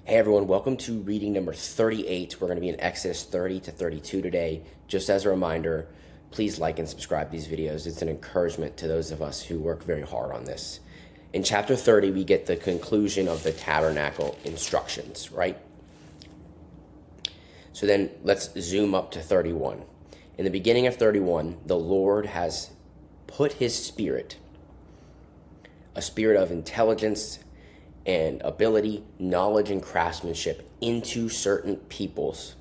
Hey everyone, welcome to reading number 38. We're going to be in Exodus 30 to 32 today. Just as a reminder, please like and subscribe to these videos. It's an encouragement to those of us who work very hard on this. In chapter 30, we get the conclusion of the tabernacle instructions, right? So then let's zoom up to 31. In the beginning of 31, the Lord has put his spirit, a spirit of intelligence and ability, knowledge, and craftsmanship into certain peoples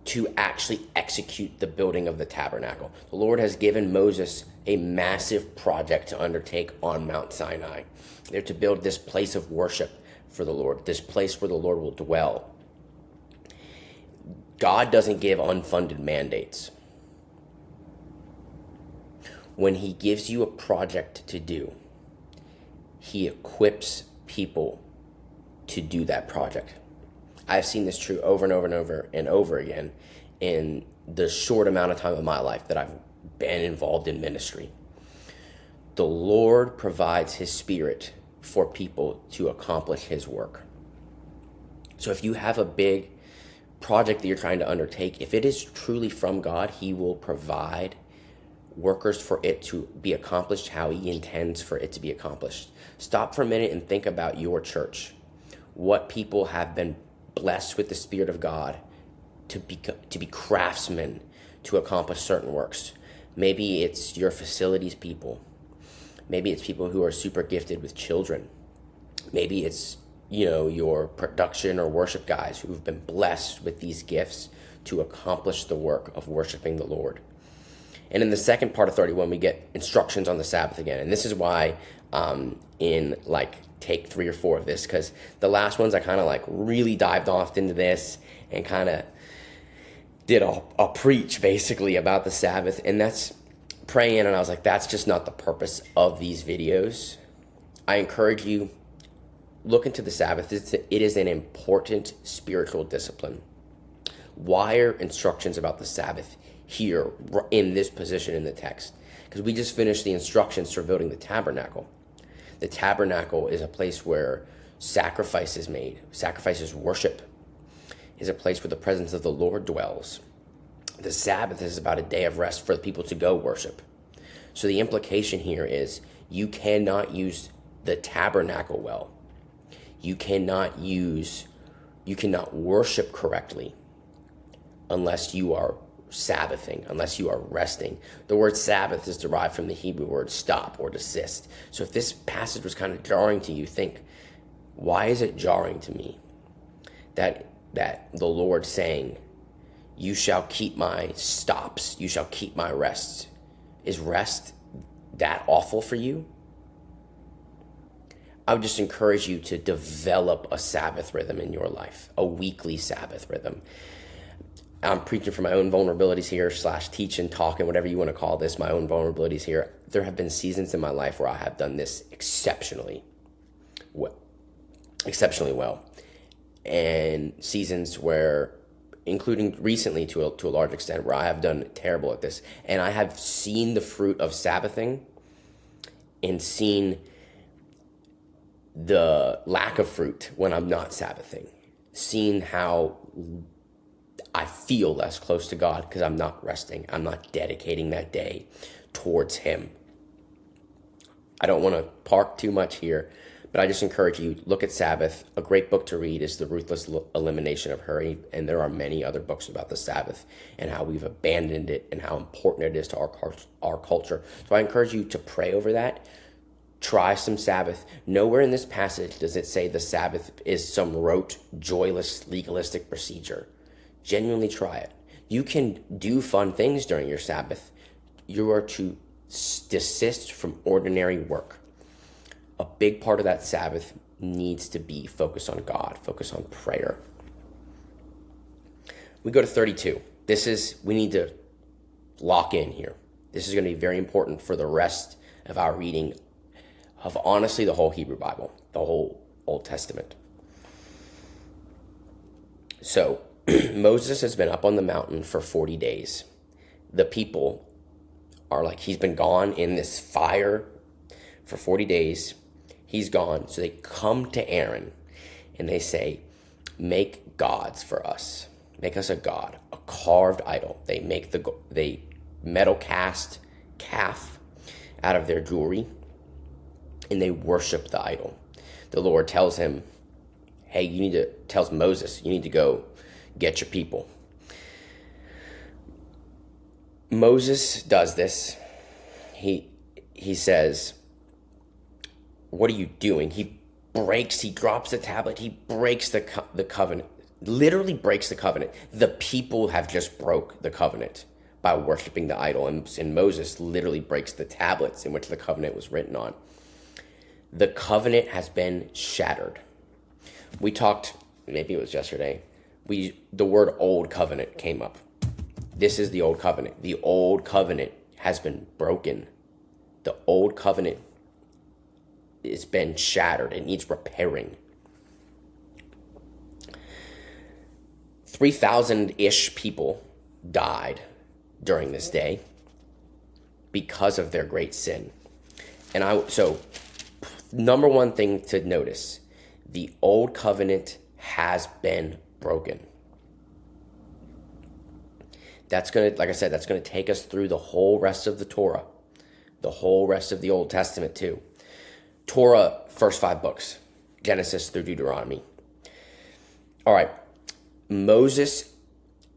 to actually execute the building of the tabernacle. The Lord has given Moses a massive project to undertake on Mount Sinai. They're to build this place of worship for the Lord, this place where the Lord will dwell. God doesn't give unfunded mandates. When he gives you a project to do, he equips people to do that project. I've seen this true over and over and over and over again in the short amount of time of my life that I've been involved in ministry. The Lord provides his spirit for people to accomplish his work. So if you have a big project that you're trying to undertake, if it is truly from God, he will provide workers for it to be accomplished how he intends for it to be accomplished. Stop for a minute and think about your church. What people have been blessed with the Spirit of God to be craftsmen to accomplish certain works. Maybe it's your facilities people. Maybe it's people who are super gifted with children. Maybe it's, your production or worship guys who've been blessed with these gifts to accomplish the work of worshiping the Lord. And in the second part of 31, we get instructions on the Sabbath again. And this is why in take 3 or 4 of this, because the last ones I kind of really dived off into this and kind of did a preach basically about the Sabbath. And that's praying, and I was like, that's just not the purpose of these videos. I encourage you, look into the Sabbath. It is an important spiritual discipline. Why are instructions about the Sabbath here in this position in the text? Because we just finished the instructions for building the tabernacle. The tabernacle is a place where sacrifice is made. Sacrifices worship is a place where the presence of the Lord dwells. The Sabbath is about a day of rest for the people to go worship. So the implication here is you cannot use the tabernacle well. You cannot worship correctly unless you are Sabbathing, unless you are resting. The word Sabbath is derived from the Hebrew word stop or desist. So if this passage was kind of jarring to you, think, why is it jarring to me that the Lord saying, you shall keep my stops, you shall keep my rests? Is rest that awful for you? I would just encourage you to develop a Sabbath rhythm in your life, a weekly Sabbath rhythm. I'm preaching from my own vulnerabilities here, / teaching, talking, whatever you want to call this, my own vulnerabilities here. There have been seasons in my life where I have done this exceptionally well. And seasons where, including recently to a large extent, where I have done terrible at this. And I have seen the fruit of Sabbathing and seen the lack of fruit when I'm not Sabbathing. Seen how I feel less close to God because I'm not resting. I'm not dedicating that day towards him. I don't want to park too much here, but I just encourage you, look at Sabbath. A great book to read is The Ruthless Elimination of Hurry, and there are many other books about the Sabbath and how we've abandoned it and how important it is to our culture. So I encourage you to pray over that. Try some Sabbath. Nowhere in this passage does it say the Sabbath is some rote, joyless, legalistic procedure. Genuinely try it. You can do fun things during your Sabbath. You are to desist from ordinary work. A big part of that Sabbath needs to be focused on God, focus on prayer. We go to 32. We need to lock in here. This is going to be very important for the rest of our reading of, honestly, the whole Hebrew Bible, the whole Old Testament. So, Moses has been up on the mountain for 40 days. The people are he's been gone in this fire for 40 days. He's gone. So they come to Aaron and they say, make gods for us. Make us a god, a carved idol. They metal cast calf out of their jewelry, and they worship the idol. The Lord tells him, hey, tells Moses, you need to go get your people. Moses does this. He says, what are you doing? He drops the tablet, he breaks the covenant, literally breaks the covenant. The people have just broke the covenant by worshiping the idol, and Moses literally breaks the tablets in which the covenant was written on. The covenant has been shattered. We talked, maybe it was yesterday, the word old covenant came up. This is the old covenant. The old covenant has been broken. The old covenant has been shattered. It needs repairing. 3,000-ish people died during this day because of their great sin. So number one thing to notice, the old covenant has been broken. That's going to, like I said, that's going to take us through the whole rest of the Torah, the whole rest of the Old Testament too. Torah, first 5 books, Genesis through Deuteronomy. All right, Moses,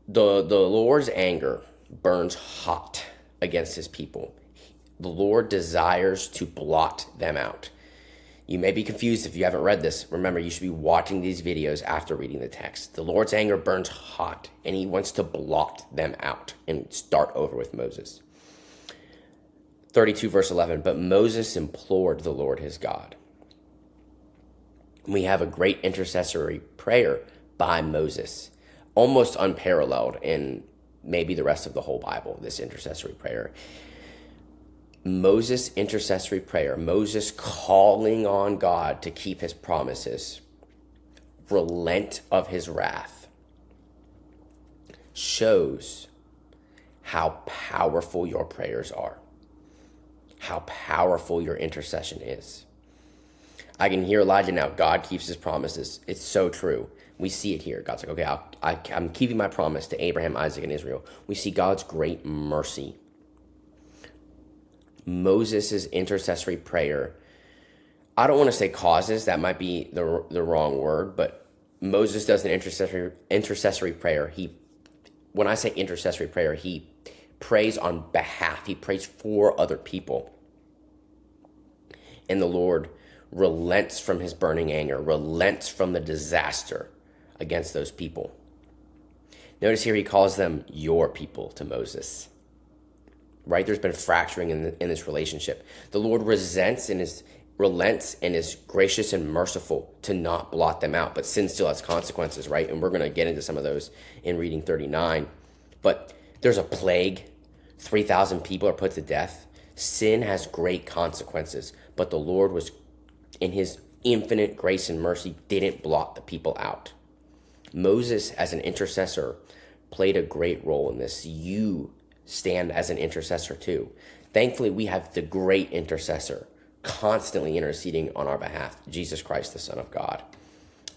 the Lord's anger burns hot against his people. The Lord desires to blot them out. You may be confused if you haven't read this. Remember, you should be watching these videos after reading the text. The Lord's anger burns hot, and he wants to blot them out and start over with Moses. 32 verse 11, but Moses implored the Lord his God. We have a great intercessory prayer by Moses, almost unparalleled in maybe the rest of the whole Bible, this intercessory prayer. Moses' intercessory prayer, Moses calling on God to keep his promises, relent of his wrath, shows how powerful your prayers are, how powerful your intercession is. I can hear Elijah now. God keeps his promises. It's so true. We see it here. God's like, okay, I'm keeping my promise to Abraham, Isaac, and Israel. We see God's great mercy. Moses' intercessory prayer, I don't want to say causes, that might be the wrong word, but Moses does an intercessory prayer. When I say intercessory prayer, he prays on behalf. He prays for other people. And the Lord relents from his burning anger, relents from the disaster against those people. Notice here he calls them your people to Moses. Right? There's been fracturing in this relationship. The Lord relents and is gracious and merciful to not blot them out, but sin still has consequences, right? And we're going to get into some of those in reading 39. But there's a plague. 3,000 people are put to death. Sin has great consequences, but the Lord was, in his infinite grace and mercy, didn't blot the people out. Moses, as an intercessor, played a great role in this. You stand as an intercessor too. Thankfully, we have the great intercessor constantly interceding on our behalf, Jesus Christ, the Son of God.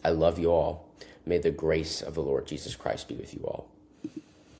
I love you all. May the grace of the Lord Jesus Christ be with you all.